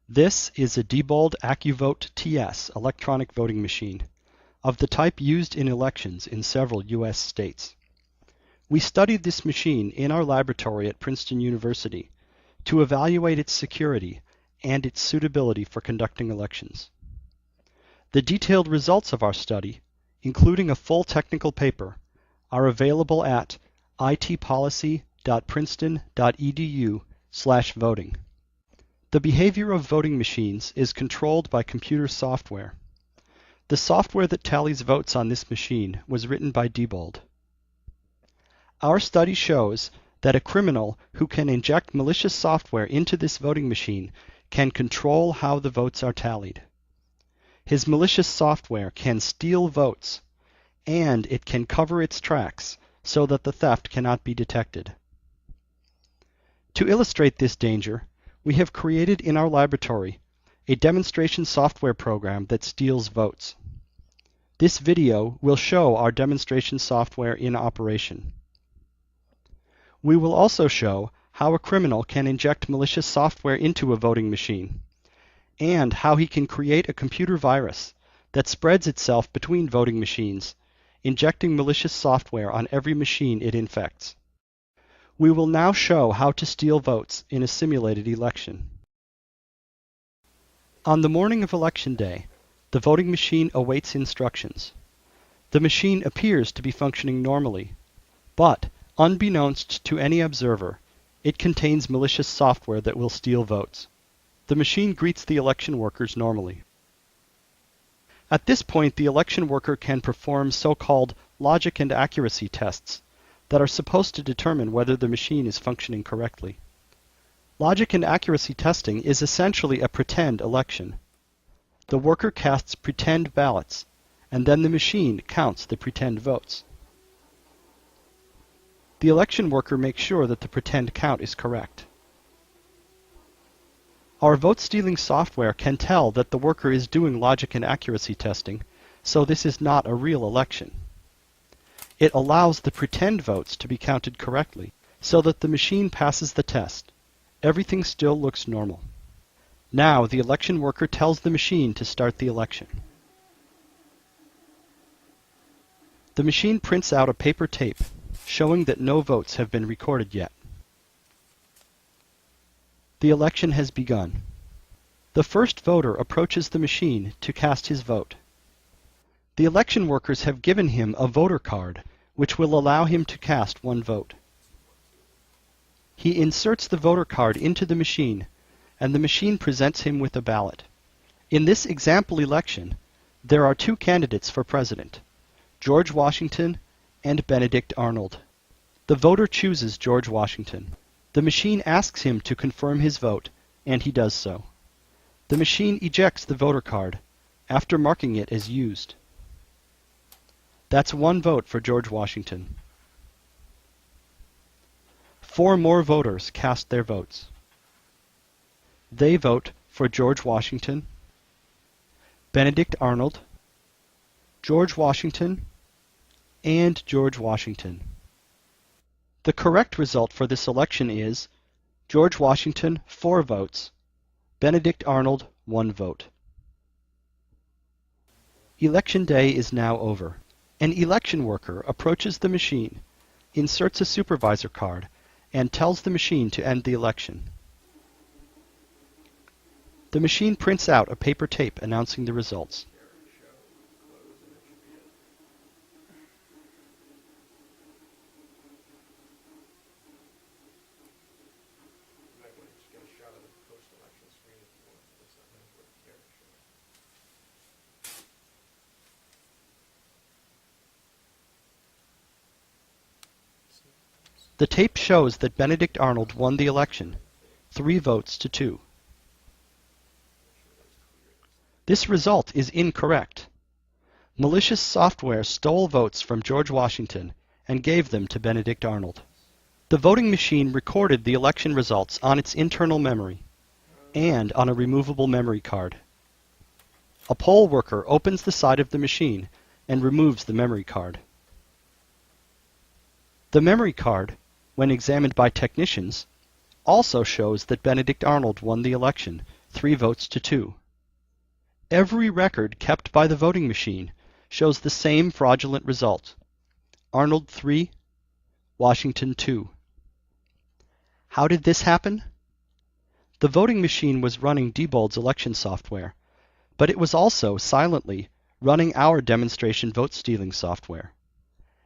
This is a Diebold AccuVote TS electronic voting machine of the type used in elections in several U.S. states. We studied this machine in our laboratory at Princeton University to evaluate its security and its suitability for conducting elections. The detailed results of our study, including a full technical paper, are available at itpolicy.princeton.edu/voting. The behavior of voting machines is controlled by computer software. The software that tallies votes on this machine was written by Diebold. Our study shows that a criminal who can inject malicious software into this voting machine can control how the votes are tallied. His malicious software can steal votes, and it can cover its tracks so that the theft cannot be detected. To illustrate this danger, we have created in our laboratory a demonstration software program that steals votes. This video will show our demonstration software in operation. We will also show how a criminal can inject malicious software into a voting machine, and how he can create a computer virus that spreads itself between voting machines, injecting malicious software on every machine it infects. We will now show how to steal votes in a simulated election. On the morning of Election Day, the voting machine awaits instructions. The machine appears to be functioning normally, but, unbeknownst to any observer, it contains malicious software that will steal votes. The machine greets the election workers normally. At this point, the election worker can perform so-called logic and accuracy tests that are supposed to determine whether the machine is functioning correctly. Logic and accuracy testing is essentially a pretend election. The worker casts pretend ballots, and then the machine counts the pretend votes. The election worker makes sure that the pretend count is correct. Our vote-stealing software can tell that the worker is doing logic and accuracy testing, so this is not a real election. It allows the pretend votes to be counted correctly, so that the machine passes the test. Everything still looks normal. Now the election worker tells the machine to start the election. The machine prints out a paper tape showing that no votes have been recorded yet. The election has begun. The first voter approaches the machine to cast his vote. The election workers have given him a voter card, which will allow him to cast one vote. He inserts the voter card into the machine, and the machine presents him with a ballot. In this example election, there are two candidates for president, George Washington and Benedict Arnold. The voter chooses George Washington. The machine asks him to confirm his vote, and he does so. The machine ejects the voter card, after marking it as used. That's one vote for George Washington. 4 more voters cast their votes. They vote for George Washington, Benedict Arnold, George Washington, and George Washington. The correct result for this election is George Washington 4 votes, Benedict Arnold 1 vote. Election day is now over. An election worker approaches the machine, inserts a supervisor card, and tells the machine to end the election. The machine prints out a paper tape announcing the results. The tape shows that Benedict Arnold won the election, 3 votes to 2. This result is incorrect. Malicious software stole votes from George Washington and gave them to Benedict Arnold. The voting machine recorded the election results on its internal memory and on a removable memory card. A poll worker opens the side of the machine and removes the memory card. The memory card, when examined by technicians, also shows that Benedict Arnold won the election, 3 votes to 2. Every record kept by the voting machine shows the same fraudulent result. Arnold 3, Washington 2. How did this happen? The voting machine was running Diebold's election software, but it was also silently running our demonstration vote-stealing software.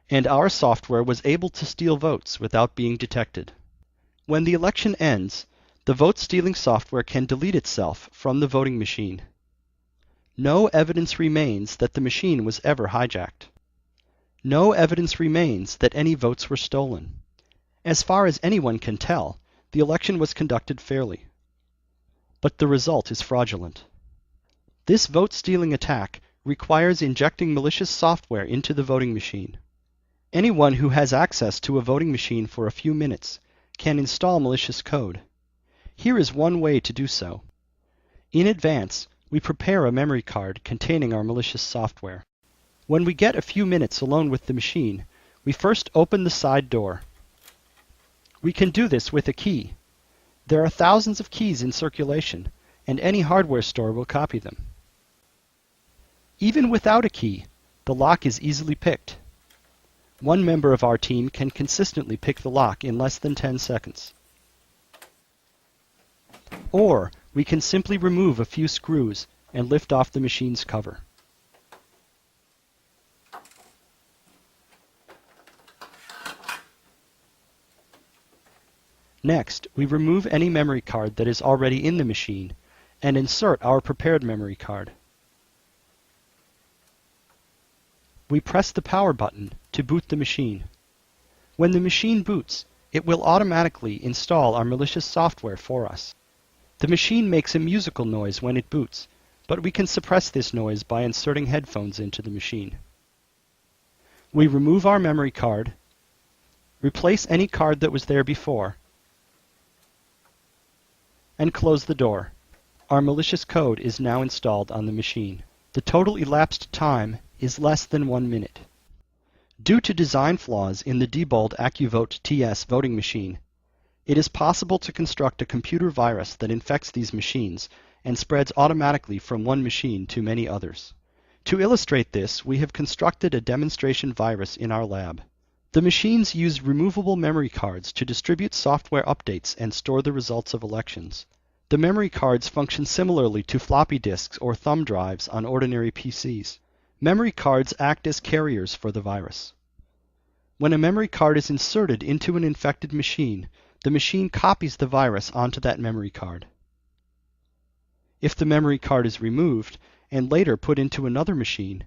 And our software was able to steal votes without being detected. When the election ends, the vote-stealing software can delete itself from the voting machine. No evidence remains that the machine was ever hijacked. No evidence remains that any votes were stolen. As far as anyone can tell, the election was conducted fairly. But the result is fraudulent. This vote-stealing attack requires injecting malicious software into the voting machine. Anyone who has access to a voting machine for a few minutes can install malicious code. Here is one way to do so. In advance, we prepare a memory card containing our malicious software. When we get a few minutes alone with the machine, we first open the side door. We can do this with a key. There are thousands of keys in circulation, and any hardware store will copy them. Even without a key, the lock is easily picked. One member of our team can consistently pick the lock in less than 10 seconds. Or we can simply remove a few screws and lift off the machine's cover. Next, we remove any memory card that is already in the machine and insert our prepared memory card. We press the power button to boot the machine. When the machine boots, it will automatically install our malicious software for us. The machine makes a musical noise when it boots, but we can suppress this noise by inserting headphones into the machine. We remove our memory card, replace any card that was there before, and close the door. Our malicious code is now installed on the machine. The total elapsed time is less than 1 minute. Due to design flaws in the Diebold AccuVote TS voting machine, it is possible to construct a computer virus that infects these machines and spreads automatically from one machine to many others. To illustrate this, we have constructed a demonstration virus in our lab. The machines use removable memory cards to distribute software updates and store the results of elections. The memory cards function similarly to floppy disks or thumb drives on ordinary PCs. Memory cards act as carriers for the virus. When a memory card is inserted into an infected machine, the machine copies the virus onto that memory card. If the memory card is removed and later put into another machine,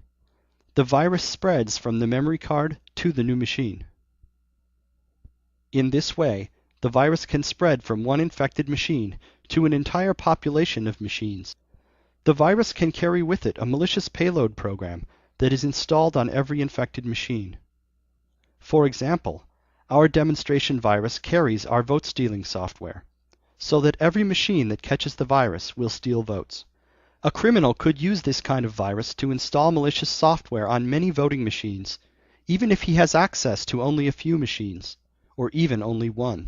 the virus spreads from the memory card to the new machine. In this way, the virus can spread from one infected machine to an entire population of machines. The virus can carry with it a malicious payload program that is installed on every infected machine. For example, our demonstration virus carries our vote-stealing software, so that every machine that catches the virus will steal votes. A criminal could use this kind of virus to install malicious software on many voting machines, even if he has access to only a few machines, or even only one.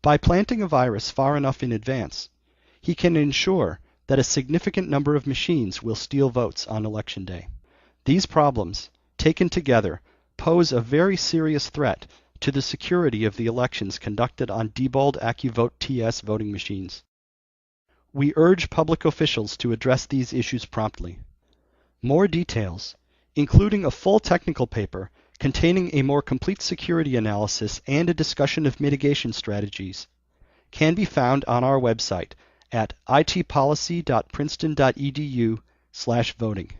By planting a virus far enough in advance, he can ensure that a significant number of machines will steal votes on election day. These problems, taken together, pose a very serious threat to the security of the elections conducted on Diebold AccuVote TS voting machines. We urge public officials to address these issues promptly. More details, including a full technical paper containing a more complete security analysis and a discussion of mitigation strategies, can be found on our website at itpolicy.princeton.edu/voting.